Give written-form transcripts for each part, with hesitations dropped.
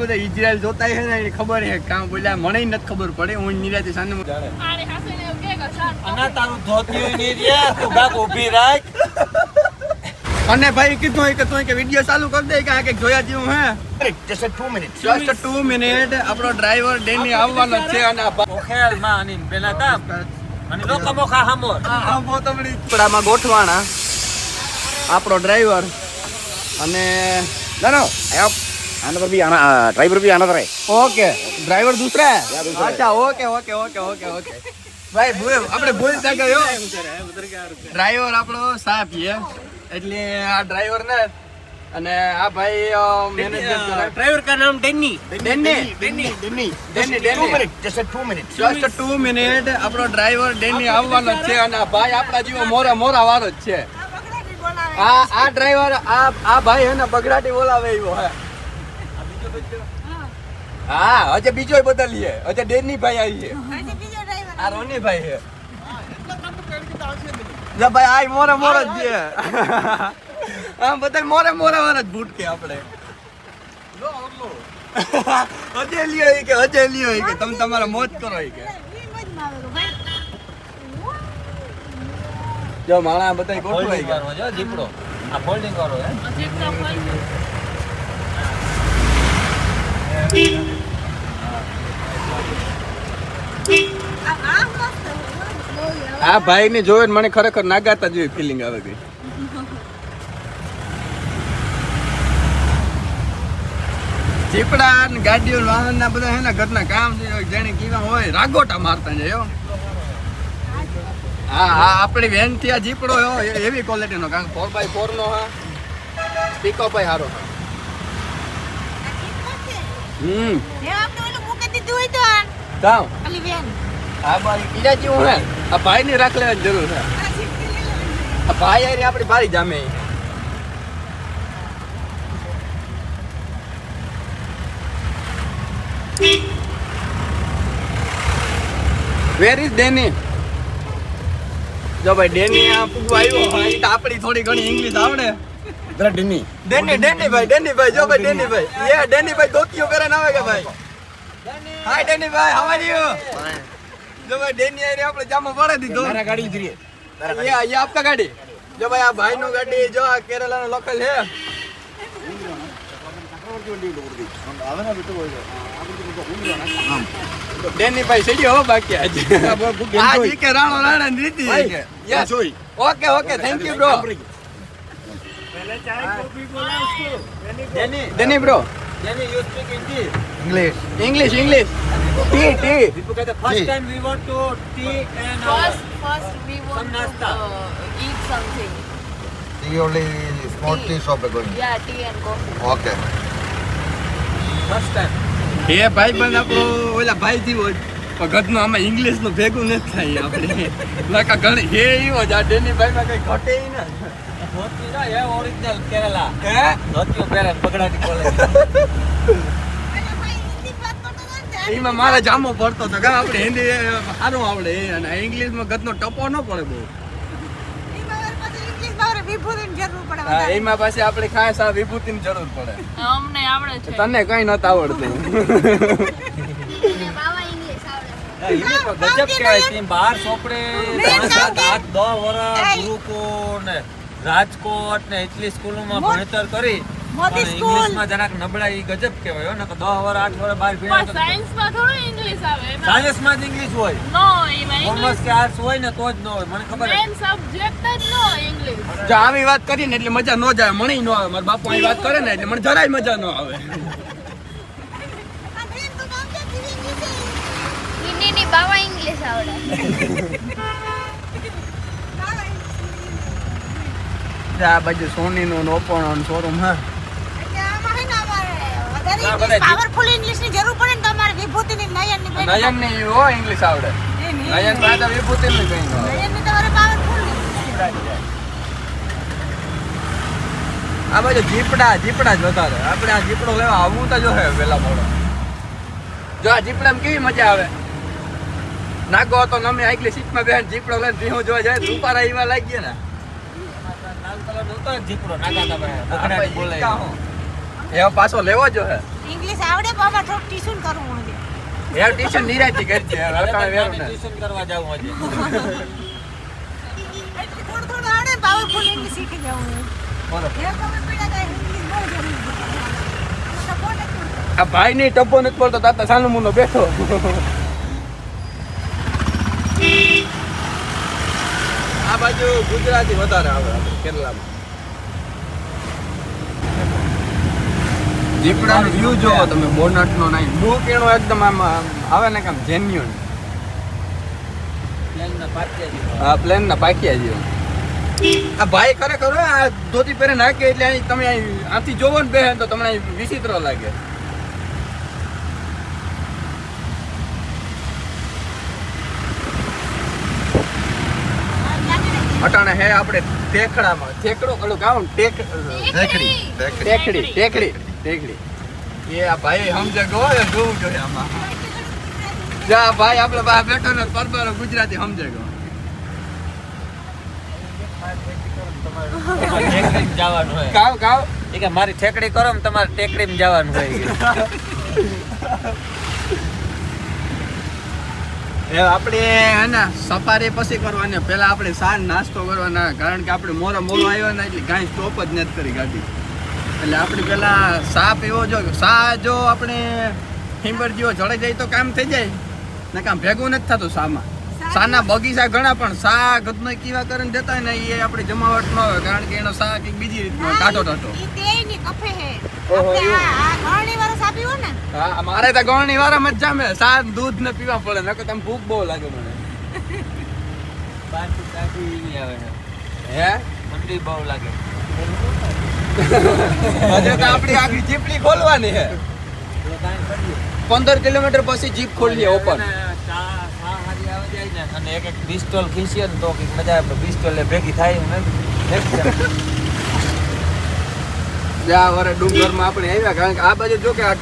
બધા ઇઝરાયલ જોતા હે ને એ ખબર હે કામ બોલ્યા મને નથી ખબર પડે હું નિરાતે સાને જાણે આરે હાસને એવું કે ગસાર અના તારું ધોતિયું ની રહ્યા તું ગાક ઊભી રાખ અને ભાઈ કીધું હોય કે તું કે વિડિયો ચાલુ કરી દે કે આ કે જોયા જેવું હે just 2 minutes જસ્ટ 2 મિનિટ આપણો ડ્રાઈવર ડેની આવવાનો છે અને ઓખેલ માં આની પેલા કામ અને લોકો મોખા હામોર આ બોતમડી પડામાં ગોઠવાણા આપણો ડ્રાઈવર અને ના आना पर भी आना ड्राइवर भी आना था ओके ड्राइवर दूसरा है अच्छा okay okay okay okay okay भाई આપણે ભૂલ થઈ ગયો ડ્રાઈવર આપણો સાહેબ છે એટલે આ ડ્રાઈવર ને અને આ ભાઈ મેનેજર ड्राइवर का नाम डेनी just 2 મિનિટ આપણો ડ્રાઈવર ડેની આવવાનો છે અને આ ભાઈ આપણા જીવો મોરા વાળો જ છે આ ડ્રાઈવર આ ભાઈ હે ને બગડાટી બોલાવે એવો હે હા હજે બીજો બદલીએ હજે ડેની ભાઈ આવી છે આ રોની ભાઈ છે જા ભાઈ આઈ મોરે જ છે આમ બધા મોરે વાળા જ ભૂટકે આપણે હજે લ્યો કે તમે તમારા મોજ કરો કે જો માણા બધા ગોઠવાઈ ગયા જો જીપડો આ ફોલ્ડિંગ કરો હે જીપડા ફોલ્ડ આ ભાઈ ને જોયે મને ખરેખર નાગાતા જેવી ફીલિંગ આવે ગઈ જીપડા ને ગાડીઓ વાહન ના બધા હે ને ઘરના કામ જેને કીવા હોય રાગોટા મારતા જાય હા આપણી વેન થી આ જીપડો એવી ક્વોલિટી નો કારણ 4x4 નો હા પિકઅપ ભાઈ સારો એ આપણે ઓલું મૂકી દીધું હોય તો કામ ખાલી વેન આ ભાઈ ઈરા જેવું હે આ ભાઈ ની રાખ લેવાની જરૂર છે આ ભાઈ આરી આપણી બારી જામે વેર ઇઝ ડેની જો ભાઈ ડેની આ પૂગવા આવ્યો હોય તો આપણી થોડી ઘણી ઇંગ્લિશ આવડે डेनी ડેની ભાઈ જો ભાઈ ડેની ભાઈ યે ડેની ભાઈ ધોતિયો પહેરીને આવે કે ભાઈ હાય ડેની ભાઈ હાઉ આર યુ જો ભાઈ ડેની આરે આપણે જામો પડે દીધો मेरा गाड़ी इधर ही है ये आपका गाड़ी जो भाई आप भाई नो गाड़ी जो केरला नो लोकल है डेनी भाई सही हो बाकी आज आज के राणा नीति yes okay okay thank you bro पहले चाय कॉफी बोला उसको Danny bro Danny you speak Hindi English tea people कहते first time we want to tea and first we want nasta. to eat something tea only small tea shop है going yeah tea and coffee okay first time એ ભાઈ બંધ આપણો ઓલા ભાઈ જીવો ભગતનો આમાં English નું ભેગું નથી થાય આપણે લાકા ઘણી હે ઈવો જ આ ડેની ભાઈ માં કઈ ઘટે ઈ ના ધોતી ના હે ઓરિજિનલ કેરલા હે ધોતીઓ પહેરે બગડાટી બોલે એમાં મારે જામો પડતો તો કે આપણે હિન્દી સારું આવડે અને ઇંગ્લિશ માં ગતનો ટપો ન પડે બહુ હા એમાં પાછી આપણે ખાસ આ વિભૂતિની જરૂર પડે અમને આવડે છે તને કઈ નત આવડતું ગજબ કહેવાય તેમ બહાર ચોપડે 10 વર્ષ ગુરુકુળ ને રાજકોટ ને એટલી સ્કૂલોમાં ભણતર કરી મોદી સ્કૂલ ઇંગ્લિશમાં જરાક નબળાઈ ગજબ કહેવાય હો ને 10 વર્ષ 8 વર્ષ બહાર ભણ્યા પણ સાયન્સ માં થોડું ઇંગ્લિશ આવે સાયન્સમાં જ ઇંગ્લિશ હોય નો એમાં કોમર્સ ઇંગ્લિશ કે આર્ટ્સ હોય ને તો જ ન હોય મને ખબર મેન સબ્જેક્ટ જ નો ઇંગ્લિશ જો આવી વાત કરી ને એટલે મજા ન જાય મને ન આવે મારા બાપુ આવી વાત કરે ને એટલે મને જરાય મજા ન આવે ની બાવા ઇંગ્લિશ આવડે આ બાજુ સોની નો ઓપો નો શોરૂમ હા પાવરફુલ ઇંગ્લિશ ની જરૂર પડે ને તમારે વિભૂતિ ની નયન ની નયન ને હો ઇંગ્લિશ આવડે નયન બાદ વિભૂતિ ને કઈ ન આવે નયન ની તમારે પાવરફુલ આ બાજુ જીપડા જ વધારે આપણે આ જીપડો લેવા આવવું તો જો હે વેલા મોડો જો આ જીપડામાં કેવી મજા આવે નાગો તો નમે આગલી સીટમાં બેન જીપડો લઈને ભીહું જોવા જાય રૂપારા એવા લાગી ગયા ને લાલ કલર નો તો જીપડો નાગાતા ભાઈ બગડાટી બોલે એવો પાછો લેવો જો હે ઇંગ્લિશ આવડે પણ અમારે થોડું ટ્યુશન કરવું છે. યાર ટ્યુશન નિરાતી કરજે યાર અટાણે વેરું ને ટ્યુશન કરવા જાવું આજે એટલે થોડું આવડે પાવરફુલ ઇંગ્લિશ શીખી જવું છે. બરોબર એ ખબર પડ્યા કે ઇંગ્લિશ બહુ જરૂરી છે. સપોર્ટ જ કરવું. આ ભાઈ ની ટપ્પો નથી પડતો તાતા સાનો મુનો બેઠો આ બાજુ ગુજરાતી વધારે આવે આપણે કેરલામાં દીપડાનો વ્યૂ જોવો તમે બોનટ નો નહીં લુક એનો એકદમ આમ આવે ને કામ જેન્યુઅન પ્લેનના પાટિયા જેવો. આ પ્લેન ના પાકિયા જેવો આ ભાઈ ખરેખર હો, આ ધોતી પહેરે નાખે એટલે અહીં તમે અહીં આથી જોવો ને બેહે તો તમને અહીં વિચિત્ર લાગે અટાણે હે આપણે ટેકડામાં ટેકડો ઓલું ગાઉં ટેકડી ટેકડી ટેકડી એ આ ભાઈ સમજે ગો જોવું જોઈએ આમાં જા ભાઈ આપણે બહાર બેઠો ને પરબારો ગુજરાતી સમજે ગો તમારે ટેકરીમાં જવાનું હોય. ગાવ ગાવ એ કે મારી ઠેકડી કરો ને તમારે ટેકરીમાં જવાનું હોય એ આપણે હે ને સફારી પછી કરવાની પહેલા આપણે સાંજ નાસ્તો કરવાના કારણ કે આપણે મોરો આવ્યો ને એટલે કાંઈ સ્ટોપ જ નથી કરી ગાડી એટલે આપણે પહેલા સા પીવો જો સા જો આપણે હિંબર જેવો જળાઈ જાય તો કામ થઈ જાય ને કામ ભેગું નથી થતું સામાં સાના બગીચા ઘણા પણ સા ગદનો કેવા કરીને દેતા હોય ને એ આપણે જમાવટ ન હોય કારણ કે એનો સા કંઈક બીજી રીતનો ટાટો ટાટો ઈ તેની કફે હે. ઓહો, આપણે એવું. આ ઘણી વાર સાપી હો ને. હા મારે તો ગવણી વાળા જ જામે સા દૂધ ને પીવા પડે નકર તમે ભૂખ બહુ લાગે મને બારથી કાઢી આવે છે. હે ઠંડી બહુ લાગે હજુ તો આપણી આગળ જીપડી ખોલવાની છે તો કાંઈ કરીએ 15 કિલોમીટર પછી જીપ ખોલીએ ઓપન ચા હારી આવે જાય ને અને એક પિસ્તોલ ખીસીએ ને તો કંઈક મજા આવે પિસ્તોલ ભેગી થાય હું એમ જ્યાં વરે ડુંગરમાં આપણે આવ્યા કારણ કે આ બાજુ જો કે આ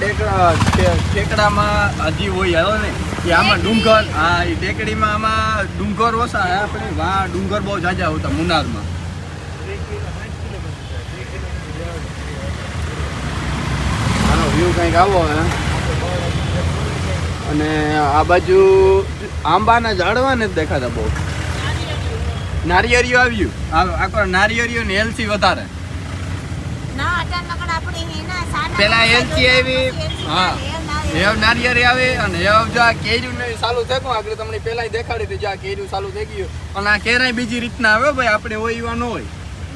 ટેકડામાં હજી હોય આવ્યો ને કે આમાં ડુંગર હા એ ટેકડીમાં આમાં ડુંગર ઓછા હે આપણે વાહ ડુંગર બહુ જાજા હોતા મુનારમાં આનો વ્યૂ કંઈક આવો હે અને આ બાજુ આંબાના ઝાડવા નથી દેખાતા બહુ નારિયેળિયું આવ્યું આખો નારિયેળિયું ને એલસી વધારે ના અચાનક આપણે એના સાના પેલા એલચી આવી હા હેવ નારિયેળી આવે અને હેવ જો આ કેર્યું ને ચાલુ થયું આગળ તમને પેલા દેખાડી હતી જો આ કેર્યું ચાલુ થઈ ગયું અને આ કેરાય બીજી રીતના આવે ભાઈ આપણે હોય એવા ન હોય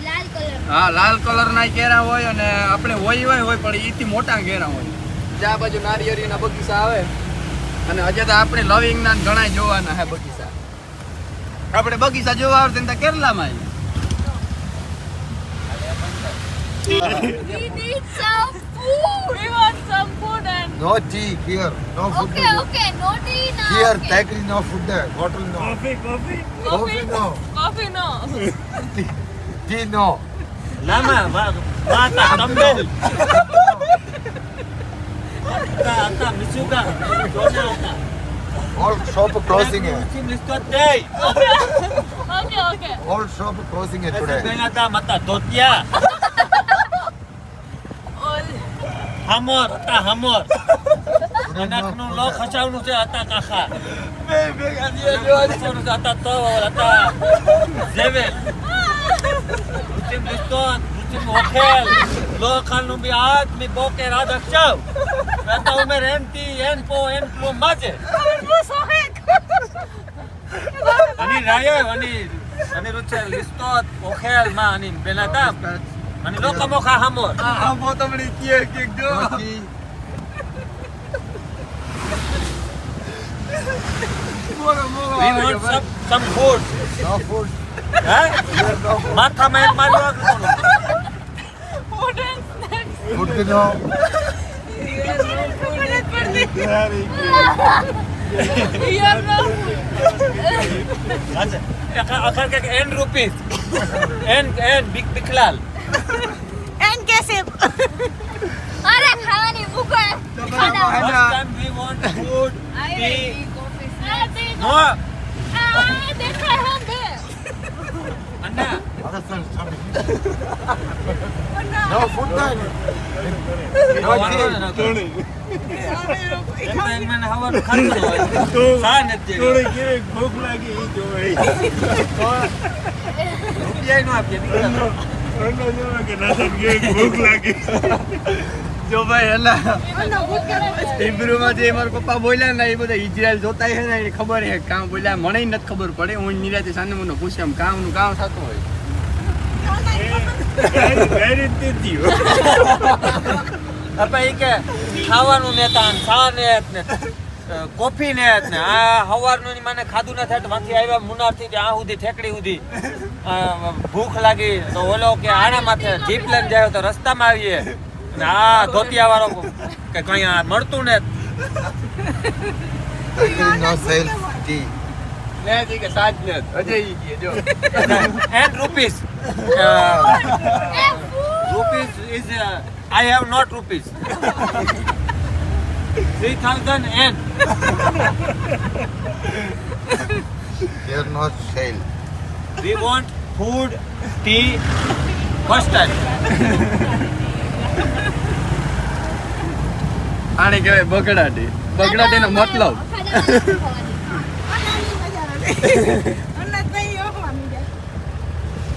લાલ કલર હા લાલ કલર ના કેરા હોય અને આપણે હોય પણ એથી મોટા કેરા હોય જ્યાં બાજુ નારિયેળીના બગીચા આવે અને હજે તો આપણે લવિંગ ના ઘણા જોવાના હે બગીચા આપણે બગીચા જોવા આવડે તો કેરલામાં We need some food. We want some food and No tea here. No food. okay, no tea now. Here, okay. Tekri no food there. Bottle no. Coffee no. Coffee no. Tea no. લામા માતા તંબેલ આતા મિસુકા જોના આતા All shop closing here. Muslim લિસ્તો તેય Okay. All shop closing here today. બેનાતા મતા ધોતિયા હમોર હતા હમોર અનાકનું લો ખસાવનું છે હતા કાખા ખસાવનું છે હતા તો હતા જેવેલ મુસ્લિમ લિસ્તો મુસ્લિમ ઓખેલ લો ખાનું બી આજ મી બોકે રાધક ચાવ હતા ઉમેર એનતી એન પો N પ્લો માજે ani raya ani ruche listot okhel ma ani benatam ani lokamo kha hamor આ બહુ તમને કે જો we want some food No food. ha Here no food. matha mein mario Food ke no. akhar ke n rupees n big biklal એન કેસે અરે ખાવાની ભૂખ હે. ખાના. first time we want food tea no દેખાય હમ બે. anna Other side, something. No food then. no tea મને હવાનું ખાતું હોય સા નથી થોડી કેવી ભૂખ લાગી ઈ જોવે રૂપિયા નો આપીએ અન્નો જોવે કે નાસન કેવી ભૂખ લાગી જો ભાઈ એલા અન્નો ભૂખ્યો છે. હિબ્રુમાં જે મારા પપ્પા બોલ્યા ને એ બધા ઇઝરાયલ જોતા છે ને એને ખબર છે કામ બોલ્યા મને નથી ખબર પડે હું નિરાતે સાને મને પૂછ્યા કામનું કામ થતું હોય વેરી તીતીઓ આપણે ઈ કે ખાવાનું નેતા ને ચા ને કોફી ને આ હવારનું ની મને ખાધું ન થાય તો માંથી આવ્યા મુનારથી આ સુધી ઠેકડી સુધી ભૂખ લાગી તો ઓલો કે આના માથે જીપ લઈને જાય તો રસ્તામાં આવીએ ને આ ધોતિયા વાળો કે કઈ આ મળતું ને નો સેલ્ફ ટી ને જી કે સાજ ને અજય ઈ કે જો and rupees rupees is I have not rupees 3000 and they are not sale we want food tea custard આને કહેવાય બગડાટી બગડાટીનો મતલબ અન્નાની મજા આવે. અન્નતભાઈ ઓહવાની જાય.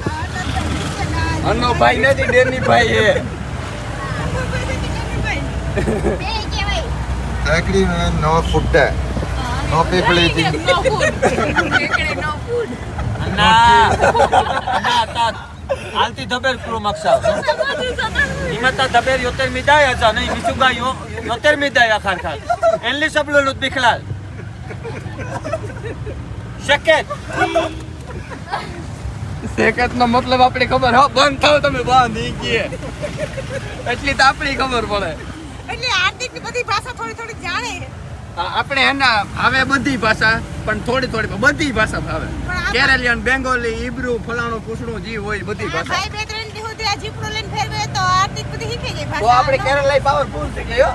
આ અન્નતભાઈ નીચે ના આવે. અન્નો ભાઈ નથી ડેની ભાઈ એ અન્નતભાઈ નીચેની ભાઈ. actually no food no people eating No food. No food. ના તા આલતી ધબેર ક્રો મકસા ઈમતા ધબેર યોતર મિદાય અજા નહીં મિસુગા યોતર મિદાય આખાર ખાર એનલી સબલો લુત બિખલાલ શકેત સેકત નો મતલબ આપણે ખબર હો બંધ થાવ તમે બંધ ઈ કે એટલી તો આપણી ખબર પડે એટલે હાર્દિકની બધી ભાષા થોડી થોડી જાણે. આપણે એના હવે બધી ભાષા પણ થોડી થોડી બધી ભાષા ભાવે પણ આ- કેરેલિયન બેંગોલી ઈબ્રુ ફલાણું પૂછડું જી હોય બધી આ ભાષા ભાઈ બે ત્રણ દી સુધી આ જીપડો લઈને ફેરવે તો હાર્દિક બધી શીખી જાય તો ભાષા. આપણે કેરલાઈ પાવરફુલ થઈ ગયો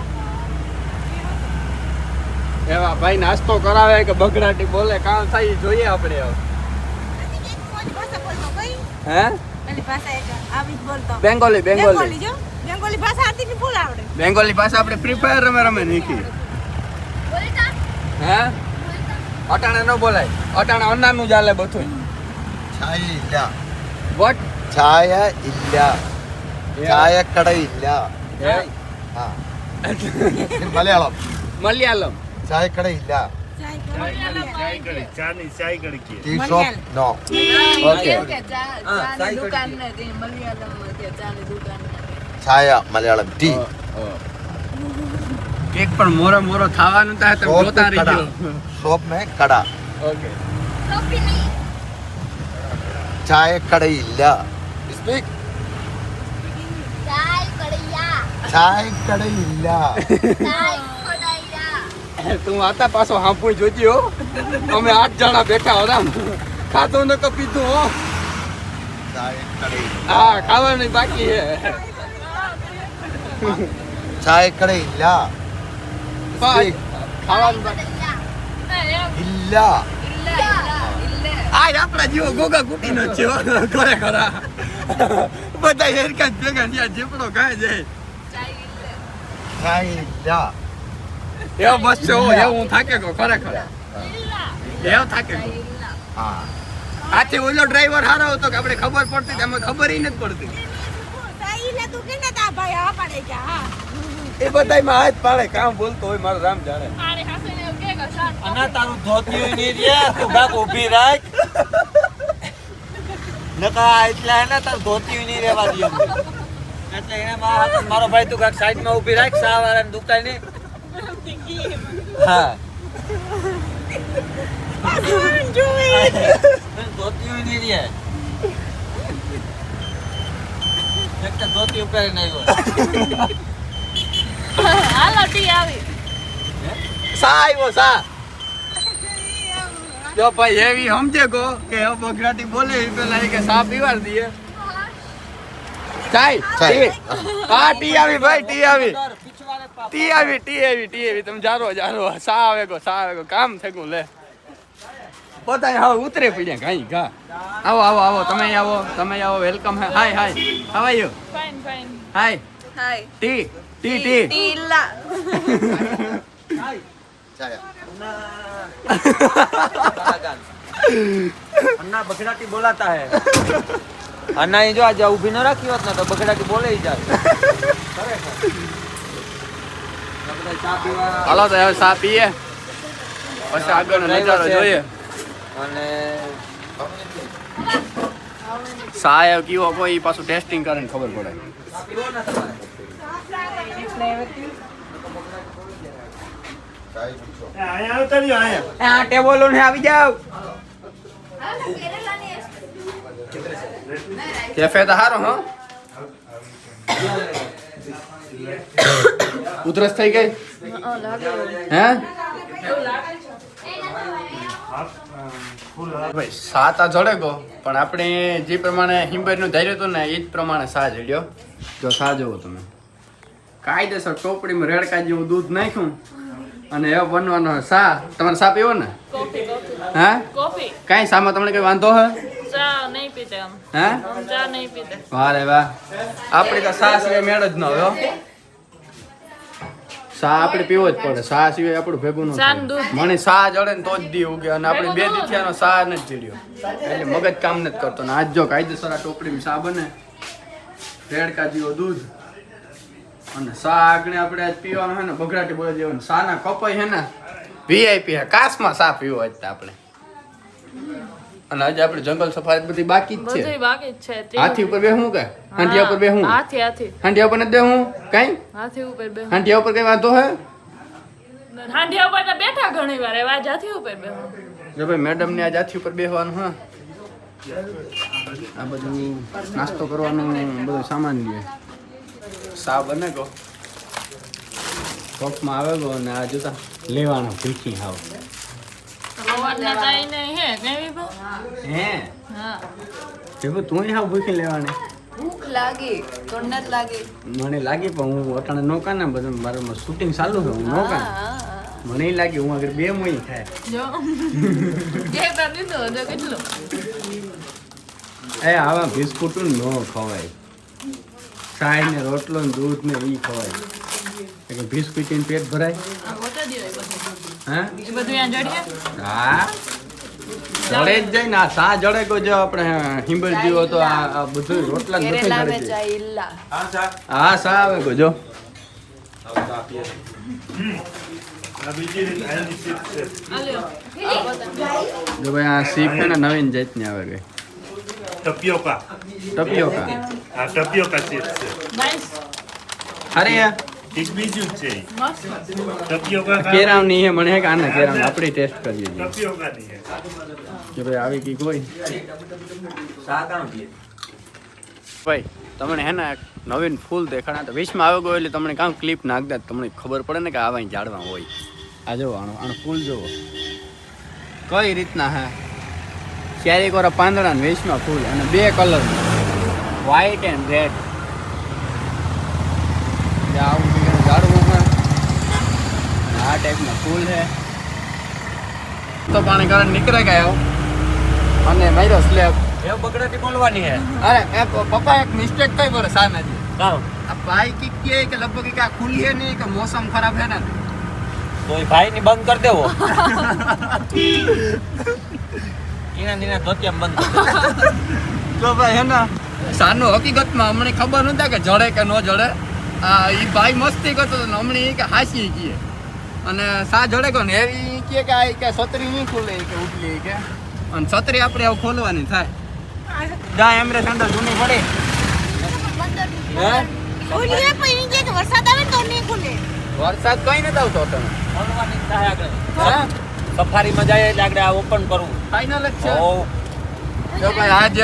એવા ભાઈ નાસ્તો કરાવે કે બગડાટી બોલે કામ થાય ઈ જોઈએ આપણે હવે હાર્દિક એક મોટી ભાષા બોલતો કઈ હે એની ભાષા એક આવી જ બોલતો. બેંગોલી બેંગોલી જો બેંગોલી ભાષા હાર્દિકને ફૂલ આવડે. બેંગોલી ભાષા આપણે ફ્રી ફાયર રમે નીકળી બોલતા હે અટાણે ન બોલાય અટાણે અન્નાનું ચાલે બધું ചായ ഇല്ല વોટ ചായ ഇല്ല ചായക്കട ഇല്ല ആ മലയാളം મલયાલમ ചായക്കട ഇല്ല ચાય કરી ચાની ચાય કરી કે ടീ ഷോപ്പ് നോ ઓકે કે ચાની દુકાન નથી મલયાલમમાં કે ચાની દુકાન નથી ചായ മലയാളം ടീ કેક પણ મોરો મોરો થાવાનું થાય તમે शॉप જોતા कड़ा રહીજો शॉप में कड़ा ઓકે ટોપી નહીં ചായക്കട ഇല്ല സ്പീക്ക് ચાય કડિયા ചായക്കട ഇല്ല ચાય કડિયા તું આતા પાછો હાંપુઈ જોજી હો અમે 8 જણા બેઠા આરામ ખાધું ન કે પીધું હો ചായക്കട ഇല്ല હા ખાવાનું બાકી હે ചായക്കട ഇല്ല બસ, ખાવાનું બાકી ഇല്ല આ આપણા જેવો ગોગા કુટી નો છે હો, ખરેખર આ. બધા હેરકા જ ભેગા થયા જીપડો ખાય જાય ചായ ഇല്ല એવો બસ છે હો, એવું હું થાકે ગયો ખરેખર એવો થાકે ગયો ആ આથી ઓલો ડ્રાઈવર હારો હતો કે આપણે ખબર પડતી હતી, અમે ખબર ય નથી પડતી સાઈલે તું કે ને તા ભાઈ આ પાડે કે હા એ બધાયમાં હાથ પાડે કામ બોલતો હોય મારો રામ જાણે આને હાસીને એવું કે શાક અને તારું ધોતિયું નહીં રે તું ગાક ઊભી રાખ નકા એટલે હે ને તારું ધોતિયું નહીં રહેવા દે એટલે એને મારો ભાઈ તું કાક સાઈડમાં ઊભી રાખ સા વાળાને દુકાન ની હા ધોતિયું નહીં રે એક તો ધોતી ઉપર નહીં હોય હાલો ટી આવી સા આવ્યો સા જો ભાઈ એવી સમજે કો કે હવે બગડાટી બોલે એ પેલા એ કે સા પીવાડ દઈએ ચાય ચાય. હા ટી આવી ભાઈ ટી આવી ટી આવી તમે જારો સા આવે ગો કામ થયું લે બધા હવે ઉતરે પડ્યા કાંઈ ઘા આવો તમે આવો welcome hi hi how are you fine fine hi hi ટી ટી ટીલા. अन्ना बगड़ाटी बोलाता है अन्ना ये जो आज ऊभी न रखी होत ना तो बगड़ाटी बोले ही जात હાલો તો હવે ચા પીએ પછી આગળનો નજારો જોઈએ અને ચા એ કેવો કોઈ ઈ પાછું ટેસ્ટિંગ કરીને ખબર પડે ચાય પૂછો અહીંયા આવતા રહ્યો અહીંયા આ ટેબલો ને આવી જાવ કેફે તો હારો હો ઉધરસ થઈ ગઈ હે ભાઈ સાત આ જડે ગો પણ આપણે જે પ્રમાણે હિંબરનું ધાર્યું હતું ને એ જ પ્રમાણે સા જડ્યો જો સા જોવો તમે કાયદેસર ટોપડીમાં રેડકા જેવું દૂધ નાખ્યું અને એ બનવાનો સા તમારે સા પીવો ને કોફી કોફી હા કોફી. કાંઈ સામાં તમને કઈ વાંધો હે ચા નહીં પીતે हम. હે हम ચા નહીં પીતે. વાહ રે વાહ આપણી તો સા સિવાય મેળ જ ન હોય હો. સા આપણે પીવો જ પડે સા સિવાય આપણું ભેગું ન ચા ને દૂધ. થાય મને સા જડે ને તો જ દી ઉગે અને આપણે બે દીથિયાનો સા નથી જડ્યો એટલે મગજ કામ નથી કરતો ને આજ જો કાયદેસર આ ટોપડીમાં સા બને રેડકા જેવો દૂધ અને સા આગળ આપણે આજ પીવાનું હે ને બગડાટી બોલે જેવું સા ના કપાઈ હે ને વીઆઈપી હે કાસમાં સા પીવો આજ તો આપણે અને આજે આપણે જંગલ સફારી બધી બાકી જ છે બધુંય બાકી જ છે. હાથી ઉપર બેહું કે હાંડિયા ઉપર બેહું હાથી હાથી હાંડિયા ઉપર નથી બેહું કઈ હાથી ઉપર બે. હાંડિયા ઉપર કઈ વાંધો હે હાંડિયા ઉપર તો બેઠા ઘણી વાર એવા જ હાથી ઉપર બેહો. જો ભાઈ મેડમ ને આજ હાથી ઉપર બેહવાનું હા આ બધું નાસ્તો કરવાનું બધું સામાન લે સા બને ગો કપમાં આવે ગો અને આ જોતા લેવાનો ભીખી હાવ સવારના તાઈને હે કેવી બહુ? હે હા. જેવું તું હાવ ભૂખી લેવાની ભૂખ લાગી તો નથી લાગી. મને લાગી પણ હું અટાણે નોકા ને બધું મારું શૂટિંગ ચાલુ છે હું નોકા મને ઈ લાગી હું આગળ બે મોઈ થાય જો કે તો દીધો તો કેટલો એ આવા બિસ્કુટ ન ખવાય ચાય ને રોટલો ને દૂધ ને ઈ ખવાય એટલે બિસ્કુટ ને પેટ ભરાય આ હોતા દીવાય બધું. હા એ બધું અહીંયા જડીએ. હા જડે જ જાય ને આ સા જડે ગયો જો આપણે હિંબર જીવો તો આ બધું રોટલા ને બધું કેરેલા જડે में જાય. चाय इल्ला. હા સા આવે ગયો જો આ બીજી રીત આની સીટ છે આ લ્યો. આ બધા. જો ભાઈ આ સીપ છે ને નવીન જાતની આવે ગઈ ટપિયોકા ટપિયોકા આ ટપિયોકા સીટ છે નાઈસ. અરે એક બીજું જ છે મસ્ત. ટપિયોકા કેરાવની હે મને હે કે આને કેરાવની આપણે ટેસ્ટ કરીએ છીએ ટપિયોકા ની છે જો ભાઈ આવી કઈ કોઈ ભાઈ તમને હે ને એક નવીન ફૂલ દેખાણા તો વીસમાં આવી ગયો એટલે તમને કામ ક્લિપ નાખ દે તમને ખબર પડે ને કે આવા અહીં ઝાડવા હોય આ જો આનું ફૂલ જુઓ કઈ રીતના હે ક્યારેક વાર પાંદડા ને વીસમાં ફૂલ અને બે કલર વ્હાઈટ એન્ડ રેડ આવું બીજાનું ઝાડવું છે આ ટાઈપના ફૂલ છે તો પાણી કારણ નીકળે ગયા અને માર્યો સ્લેબ એ બગડાટી બોલવાની હે અરે એ પપ્પા એક મિસ્ટેક થઈ પડે સાનાજી કામ આ ભાઈ કી કે લગભગ કે આ ખુલી હે નહીં કે મોસમ ખરાબ હે ને તો એ ભાઈ ની બંધ કરી દેવો એના નીના ધોતિયા બંધ કરી દેવો. તો ભાઈ હે ને સાનો હકીકતમાં અમને ખબર નતા કે જડે કે ન જડે આ ઈ ભાઈ મસ્તી કરતો હતો ને હમણે ઈ કે હાસી કીએ અને સા જડે ગયો ને એવી કે આ કે છત્રી નહીં ખુલે કે ઉઠલી કે અને છત્રી આપણે આવું ખોલવાની થાય જા એમરે સંદર જૂની પડે હે ખુલીએ પણ ઈ કે વરસાદ આવે તો નહીં ખુલે. વરસાદ કઈ નથી આવતો તમે બોલવાની થાય આગળ હા સફારીમાં જાય એટલે આગળ આ ઓપન કરવું ફાઇનલ જ છે ઓ જો ભાઈ આજ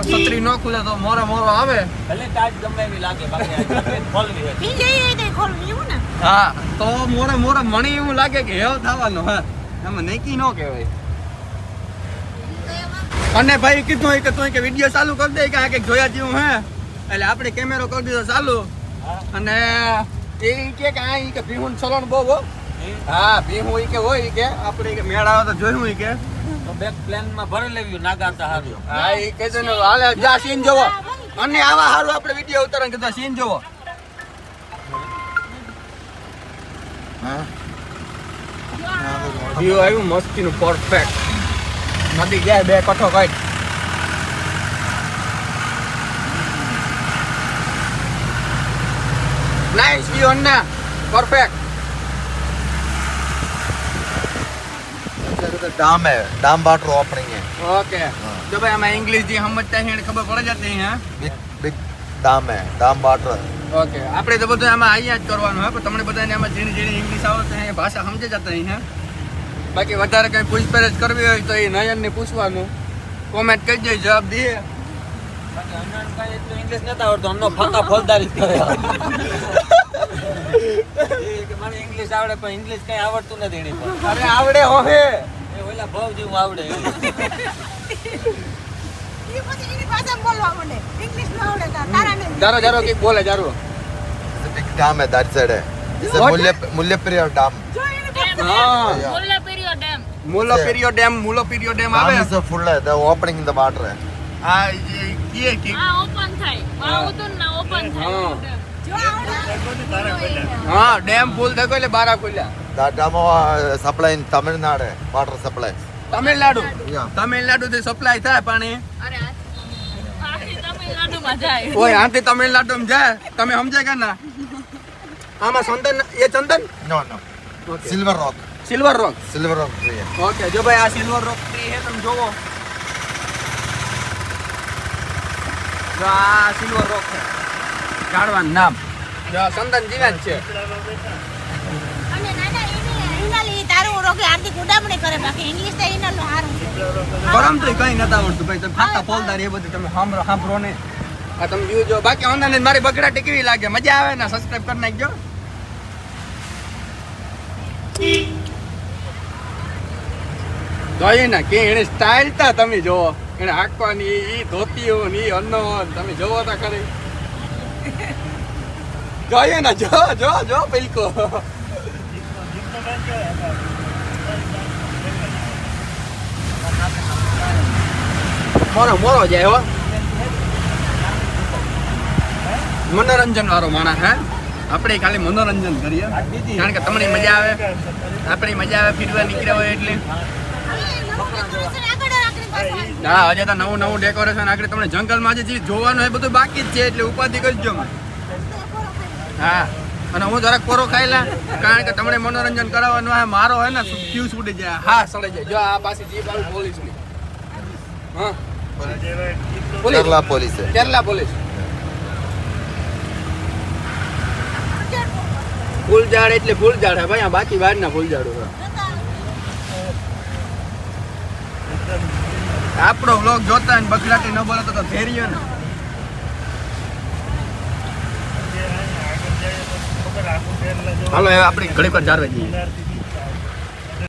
છત્રી ન ખુલે તો મોરો આવે ભલે તાજ ગમે એવી લાગે બાકી આ સફેદ ખોલવી હે ઈ જઈએ કે ખોલવું એવું ને. હા તો મોરે મણી એવું લાગે કે હેવ થવાનો હા એમાં નક્કી ન કહેવાય અને ભાઈ કીધું હોય કે તું કે વિડીયો ચાલુ કરી દે કે આ કંઈક જોયા જેવું હે એટલે આપણે કેમેરો કરી દીધો ચાલુ અને એ કે આ ઈ કે ભીહું ચલણ બહુ હો હા ભીહું ઈ કે હોય ઈ કે આપણે કે મેળ આવે તો જોયું ઈ કે તો બેક પ્લેન માં ભરી લેવી નાગાતા હારું હા ઈ કે છે ને હાલે જા સીન જોવો અને આવા હારું આપણે વિડીયો ઉતારન કીધા સીન જોવો हाँ વ્યૂ આવ્યું મસ્તીનું પરફેક્ટ નદી જાય બે કઠો કાઢ નાઇસ વ્યૂ અન્ના પરફેક્ટ डाम है डाम वाटर ओपनिंग है ઓકે જો ભાઈ આમાં ઇંગ્લિશ જે સમજતા છે એને ખબર પડી જતી હે बिग बिग डाम है डाम वाटर ઓકે આપણે તો બધું આમાં અહીંયા જ કરવાનું હે પણ તમને બધાને આમાં ઝીણી ઝીણી ઇંગ્લિશ આવડે છે એ ભાષા સમજી જતા હે બાકી વધારે કંઈ પૂછપરછ કરવી હોય તો એ નયનને પૂછવાનું કોમેન્ટ કરી દે જવાબ દે इंग्लिश नहीं आवड़तो हमनो फाका फौजदारी करे મને ઇંગ્લિશ આવડે પણ ઇંગ્લિશ કઈ આવડતું નથી એની પર અરે આવડે હોહે એ ઓલા ભાવ જેવું આવડે એ પછી એની ભાષામાં બોલવા માંડે ઇંગ્લિશ ન આવડે તારાને જારો જારો કે બોલે જારો बिग डाम है दैट साइड है इसे What? मुल्लेपेरिया डाम જો એને હા Mulla Period Dam. મૂલો પીરિયો ડેમ આવે डाम इज फुल है the opening in the water है આ કીએ કે Ah, open થાય. ઉતર ના open થાય. હા. Dam. જો આવડે હા ડેમ ફૂલ થઈ ગયો એટલે બારા ખુલ્યા द डाम सप्लाई इन तमिलनाडु है वाटर सप्लाई તમિલનાડુ થી સપ્લાય થાય પાણી અરે આખી તમિલનાડુમાં જાય. ઓય આથી તમિલનાડુમાં જાય તમે સમજે કે ના આમાં ચંદન એ ચંદન no no silver rock silver rock tree है ઓકે જો ભાઈ આ સિલ્વર રોક ટ્રી છે તમે જોવો જો આ સિલ્વર રોક છે ઝાડવાનું નામ જો આ ચંદન જીવન છે અને નાના ઇનાલી તારું રોકે આર્થિક ઉડામણી કરે બાકી ઇંગ્લિશ તો ઇનાલો હારું છે પરંતુ કઈ નતા આવડતું ભાઈ તમે ખાતા ફોલદાર એ બધું તમે સાંભળો ને આ તમે વ્યૂ જો બાકી ઓનલાઈન મારી બગડાટી કેવી લાગે મજા આવે ને સબસ્ક્રાઇબ કરી નાખજો જોઈએ ને કે એને સ્ટાઇલ તા તમે જોવો એને હાંકવાની ઈ ધોતીઓ ને ઈ અન્નો તમે જોવો તા ખરી જોઈએ ને જો જો જો બિલકો મોરો મોરો જાય હો મનોરંજન વાળો માણસ હે આપણે ખાલી મનોરંજન કરીએ કારણ કે તમને મજા આવે આપણી મજા આવે ફીરવા નીકળ્યા હોય એટલે હા હજે તો નવું નવું ડેકોરેશન આગળ તમને જંગલમાં જે જોવાનું હોય બધું બાકી જ છે એટલે ઉપાધિ કરજો હા અને હું જરાક કોરો ખાઈલા કારણ કે તમને મનોરંજન કરાવવાનું હોય મારો હોય ને ફ્યુઝ ઉડી જાય હા સળે જાય જો આ પાસે જીપ આવી પોલીસની હા केरला पुलिस है કેરલા પોલીસ ફૂલઝાડ એટલે ફૂલઝાડ હે ભાઈ આ બાકી બહારના ફૂલઝાડો છે આપણો વ્લોગ જોતા ને બગડાટી ન બોલે તો ફેરીયો ને હાલો હવે આપણે ઘડી પર જારવા જઈએ